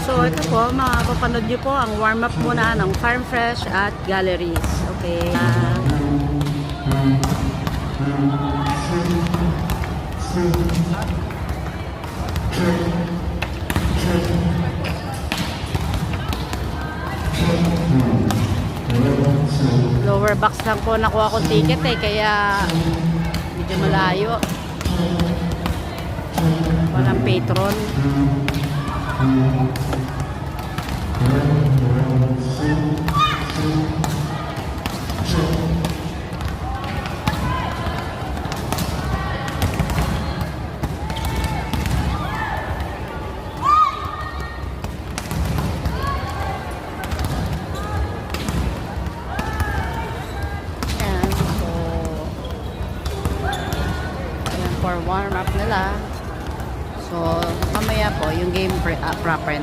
So, ito po, mapapanood nyo po ang warm-up muna ng Farm Fresh at Galleries. Okay. Lower box lang po nakuha kong ticket kaya medyo malayo. Walang patron. For warm up nila. So, mamaya po yung game proper